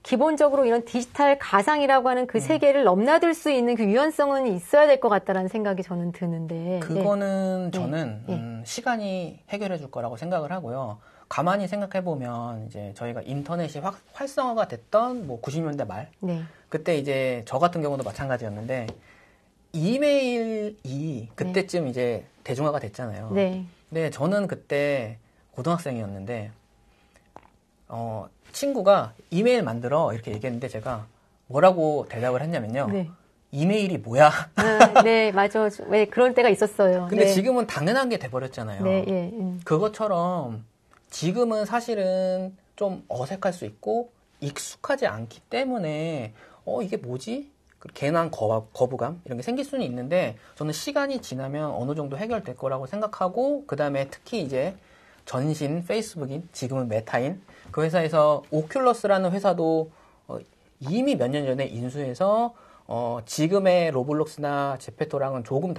기본적으로 이런 디지털 가상이라고 하는 그 세계를 넘나들 수 있는 그 유연성은 있어야 될 것 같다라는 생각이 저는 드는데. 그거는 저는 시간이 해결해 줄 거라고 생각을 하고요. 가만히 생각해 보면 이제 저희가 인터넷이 활성화가 됐던 뭐 90년대 말 그때 이제 저 같은 경우도 마찬가지였는데 이메일이 그때쯤 이제 대중화가 됐잖아요. 근데 저는 그때 고등학생이었는데 친구가 이메일 만들어 이렇게 얘기했는데 제가 뭐라고 대답을 했냐면요. 이메일이 뭐야? 네, 맞아. 왜 그런 때가 있었어요. 근데 지금은 당연한 게 돼버렸잖아요. 그것처럼 지금은 사실은 좀 어색할 수 있고 익숙하지 않기 때문에 이게 뭐지? 괜한 거부감 이런 게 생길 수는 있는데 저는 시간이 지나면 어느 정도 해결될 거라고 생각하고 그 다음에 특히 이제 전신 페이스북인 지금은 메타인 그 회사에서 오큘러스라는 회사도 이미 몇 년 전에 인수해서 지금의 로블록스나 제페토랑은 조금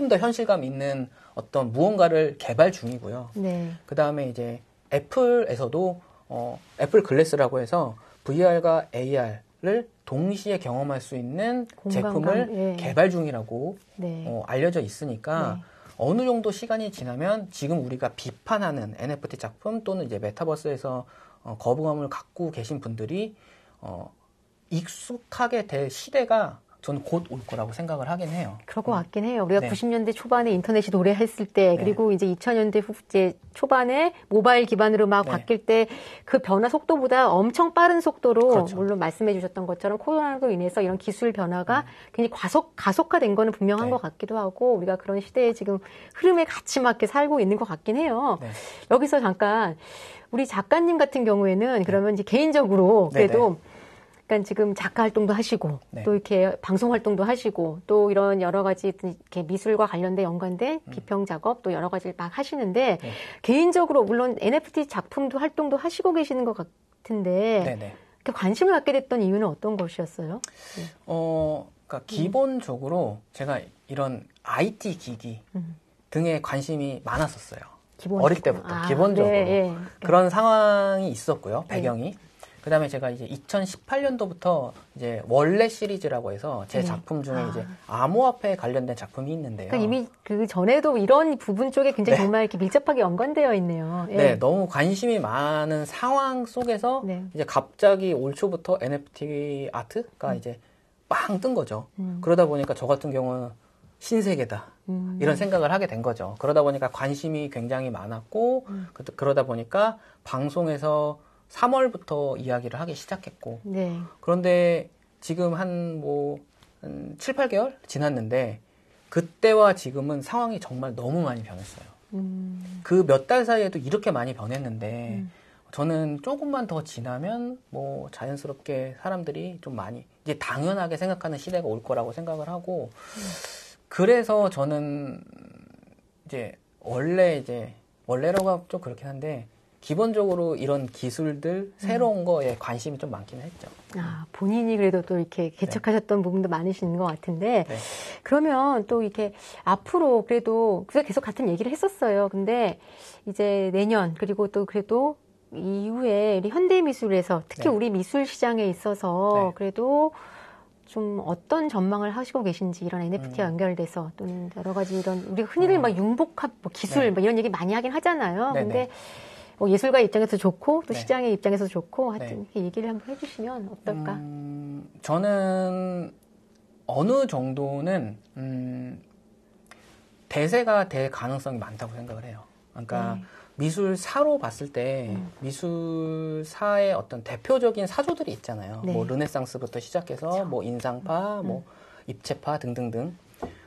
더 현실감 있는 어떤 무언가를 개발 중이고요. 그 다음에 이제 애플에서도 애플 글래스라고 해서 VR과 AR를 동시에 경험할 수 있는 제품을 개발 중이라고 알려져 있으니까 어느 정도 시간이 지나면 지금 우리가 비판하는 NFT 작품 또는 이제 메타버스에서 거부감을 갖고 계신 분들이 익숙하게 될 시대가 저는 곧 올 거라고 생각을 하긴 해요. 그럴 것 같긴 해요. 우리가 90년대 초반에 인터넷이 노래했을 때, 그리고 이제 2000년대 이제 초반에 모바일 기반으로 막 바뀔 때 그 변화 속도보다 엄청 빠른 속도로, 물론 말씀해 주셨던 것처럼 코로나로 인해서 이런 기술 변화가 굉장히 가속화된 거는 분명한 것 같기도 하고, 우리가 그런 시대에 지금 흐름에 같이 맞게 살고 있는 것 같긴 해요. 여기서 잠깐, 우리 작가님 같은 경우에는 그러면 이제 개인적으로 그래도 그러니까 지금 작가 활동도 하시고 또 이렇게 방송 활동도 하시고 또 이런 여러 가지 이렇게 미술과 관련된 연관된 비평 작업 또 여러 가지를 막 하시는데 개인적으로 물론 NFT 작품도 활동도 하시고 계시는 것 같은데 관심을 갖게 됐던 이유는 어떤 것이었어요? 그러니까 기본적으로 제가 이런 IT 기기 등에 관심이 많았었어요. 어릴 때부터 기본적으로 그런 상황이 있었고요. 배경이. 그 다음에 제가 이제 2018년도부터 이제 원래 시리즈라고 해서 제 작품 중에 이제 암호화폐에 관련된 작품이 있는데요. 그러니까 이미 그 전에도 이런 부분 쪽에 굉장히 정말 이렇게 밀접하게 연관되어 있네요. 너무 관심이 많은 상황 속에서 이제 갑자기 올 초부터 NFT 아트가 이제 빵 뜬 거죠. 그러다 보니까 저 같은 경우는 신세계다. 이런 생각을 하게 된 거죠. 그러다 보니까 관심이 굉장히 많았고, 그러다 보니까 방송에서 3월부터 이야기를 하기 시작했고, 그런데 지금 한 7, 8개월 지났는데, 그때와 지금은 상황이 정말 너무 많이 변했어요. 그 몇 달 사이에도 이렇게 많이 변했는데, 저는 조금만 더 지나면 자연스럽게 사람들이 좀 많이, 이제 당연하게 생각하는 시대가 올 거라고 생각을 하고, 그래서 저는 원래라고 좀 그렇긴 한데, 기본적으로 이런 기술들, 새로운 거에 관심이 좀 많기는 했죠. 본인이 그래도 또 이렇게 개척하셨던 부분도 많으신 것 같은데, 그러면 또 이렇게 앞으로 그래도 계속 같은 얘기를 했었어요. 근데 이제 내년, 그리고 또 그래도 이후에 우리 현대미술에서, 특히 우리 미술 시장에 있어서 그래도 좀 어떤 전망을 하시고 계신지 이런 NFT와 연결돼서 또는 여러 가지 이런 우리가 흔히들 막 융복합 기술 이런 얘기 많이 하긴 하잖아요. 근데 예술가 입장에서 좋고 또 시장의 입장에서 좋고 하여튼 이렇게 얘기를 한번 해주시면 어떨까? 저는 어느 정도는 대세가 될 가능성이 많다고 생각을 해요. 그러니까 미술사로 봤을 때 미술사의 어떤 대표적인 사조들이 있잖아요. 르네상스부터 시작해서 인상파, 입체파 등등등.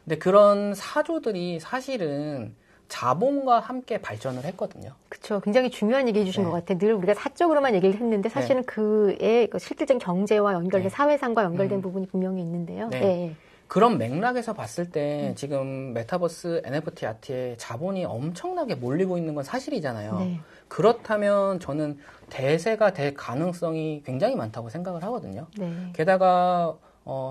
근데 그런 사조들이 사실은 자본과 함께 발전을 했거든요. 그렇죠. 굉장히 중요한 얘기 해주신 것 같아요. 늘 우리가 사적으로만 얘기를 했는데 사실은 그의 실질적인 경제와 연결된 사회상과 연결된 부분이 분명히 있는데요. 그런 맥락에서 봤을 때 지금 메타버스 NFT 아트에 자본이 엄청나게 몰리고 있는 건 사실이잖아요. 그렇다면 저는 대세가 될 가능성이 굉장히 많다고 생각을 하거든요. 게다가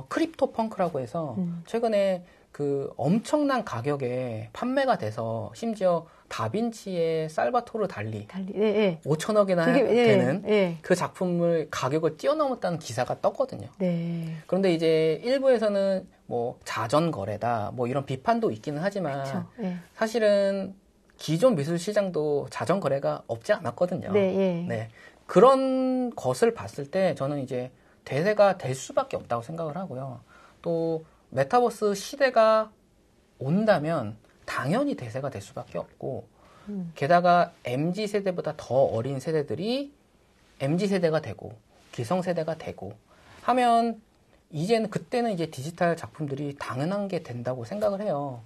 크립토 펑크라고 해서 최근에 그 엄청난 가격에 판매가 돼서 심지어 다빈치의 살바토르 달리 예. 5천억이나 되는 그 작품을 가격을 뛰어넘었다는 기사가 떴거든요. 네. 그런데 이제 일부에서는 뭐 자전 거래다 뭐 이런 비판도 있기는 하지만 사실은 기존 미술 시장도 자전 거래가 없지 않았거든요. 네. 그런 것을 봤을 때 저는 이제 대세가 될 수밖에 없다고 생각을 하고요. 또 메타버스 시대가 온다면 당연히 대세가 될 수밖에 없고 게다가 MZ세대보다 더 어린 세대들이 MZ세대가 되고 기성세대가 되고 하면 이제는 그때는 이제 디지털 작품들이 당연한 게 된다고 생각을 해요.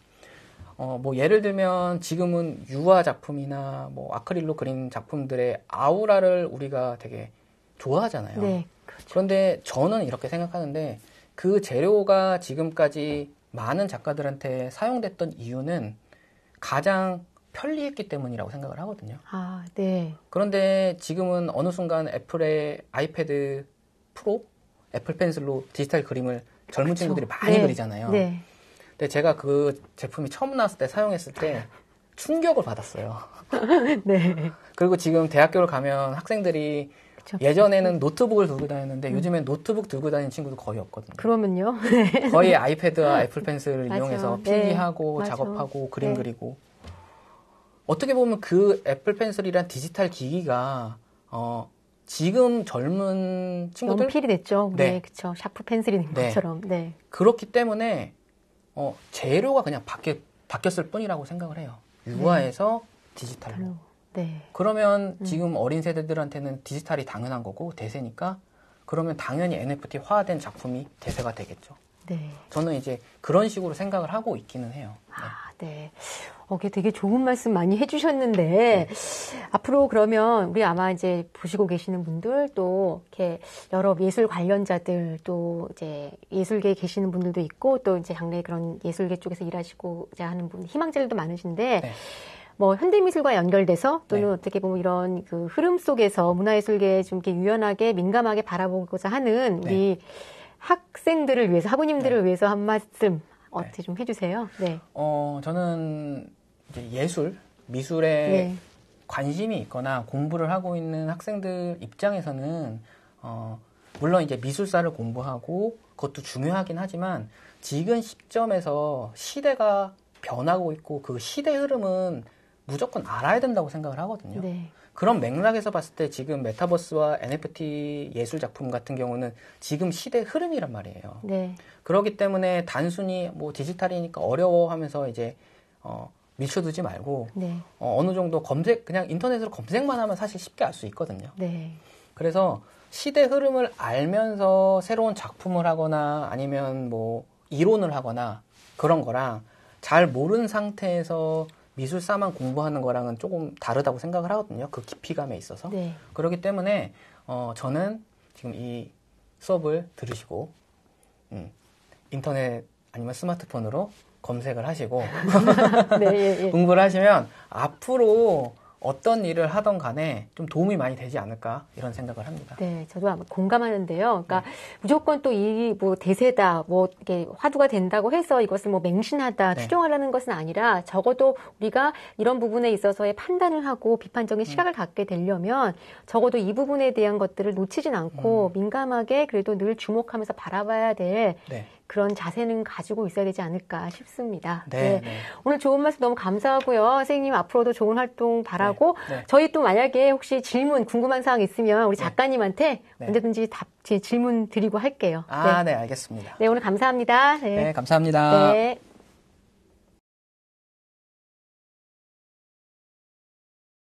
뭐 예를 들면 지금은 유화 작품이나 뭐 아크릴로 그린 작품들의 아우라를 우리가 되게 좋아하잖아요. 네, 그렇죠. 그런데 저는 이렇게 생각하는데 그 재료가 지금까지 많은 작가들한테 사용됐던 이유는 가장 편리했기 때문이라고 생각을 하거든요. 아, 네. 그런데 지금은 어느 순간 애플의 아이패드 프로, 애플 펜슬로 디지털 그림을 젊은 친구들이 많이 그리잖아요. 네. 근데 제가 그 제품이 처음 나왔을 때 사용했을 때 충격을 받았어요. 네. 그리고 지금 대학교를 가면 학생들이 예전에는 노트북을 들고 다녔는데 요즘엔 노트북 들고 다니는 친구도 거의 없거든요. 그러면요? 거의 아이패드와 애플 펜슬을 이용해서 필기하고 작업하고 그림 그리고 어떻게 보면 그 애플 펜슬이란 디지털 기기가 지금 젊은 친구들 연필이 됐죠. 네, 그렇죠. 샤프 펜슬이 된 것처럼. 네. 그렇기 때문에 재료가 그냥 바뀌었을 뿐이라고 생각을 해요. 유화에서 디지털로. 네. 그러면 지금 어린 세대들한테는 디지털이 당연한 거고 대세니까 그러면 당연히 NFT화된 작품이 대세가 되겠죠. 네. 저는 이제 그런 식으로 생각을 하고 있기는 해요. 네. 되게 좋은 말씀 많이 해주셨는데 앞으로 그러면 우리 아마 이제 보시고 계시는 분들 또 이렇게 여러 예술 관련자들 또 이제 예술계에 계시는 분들도 있고 또 이제 장래 그런 예술계 쪽에서 일하시고자 하는 분 희망자들도 많으신데. 뭐 현대미술과 연결돼서 또는 어떻게 보면 이런 그 흐름 속에서 문화예술계에 좀 이렇게 유연하게 민감하게 바라보고자 하는 우리 학생들을 위해서 학우님들을 위해서 한 말씀 어떻게 좀 해주세요. 네. 저는 이제 미술에 관심이 있거나 공부를 하고 있는 학생들 입장에서는 물론 이제 미술사를 공부하고 그것도 중요하긴 하지만 지금 시점에서 시대가 변하고 있고 그 시대 흐름은 무조건 알아야 된다고 생각을 하거든요. 네. 그런 맥락에서 봤을 때 지금 메타버스와 NFT 예술 작품 같은 경우는 지금 시대 흐름이란 말이에요. 네. 그렇기 때문에 단순히 뭐 디지털이니까 어려워하면서 이제 밀쳐두지 말고 어느 정도 그냥 인터넷으로 검색만 하면 사실 쉽게 알 수 있거든요. 네. 그래서 시대 흐름을 알면서 새로운 작품을 하거나 아니면 뭐 이론을 하거나 그런 거랑 잘 모르는 상태에서 미술사만 공부하는 거랑은 조금 다르다고 생각을 하거든요. 그 깊이감에 있어서. 네. 그렇기 때문에 저는 지금 이 수업을 들으시고 인터넷 아니면 스마트폰으로 검색을 하시고 공부를 하시면 앞으로 어떤 일을 하던 간에 좀 도움이 많이 되지 않을까 이런 생각을 합니다. 네, 저도 아마 공감하는데요. 그러니까 무조건 또 이 뭐 대세다, 뭐 이게 화두가 된다고 해서 이것을 뭐 맹신하다, 추종하려는 것은 아니라 적어도 우리가 이런 부분에 있어서의 판단을 하고 비판적인 시각을 갖게 되려면 적어도 이 부분에 대한 것들을 놓치진 않고 민감하게 그래도 늘 주목하면서 바라봐야 될 그런 자세는 가지고 있어야 되지 않을까 싶습니다. 네. 오늘 좋은 말씀 너무 감사하고요. 선생님 앞으로도 좋은 활동 바라고 저희 또 만약에 혹시 질문 궁금한 사항 있으면 우리 작가님한테 언제든지 질문 드리고 할게요. 네, 알겠습니다. 네, 오늘 감사합니다. 네, 감사합니다. 네.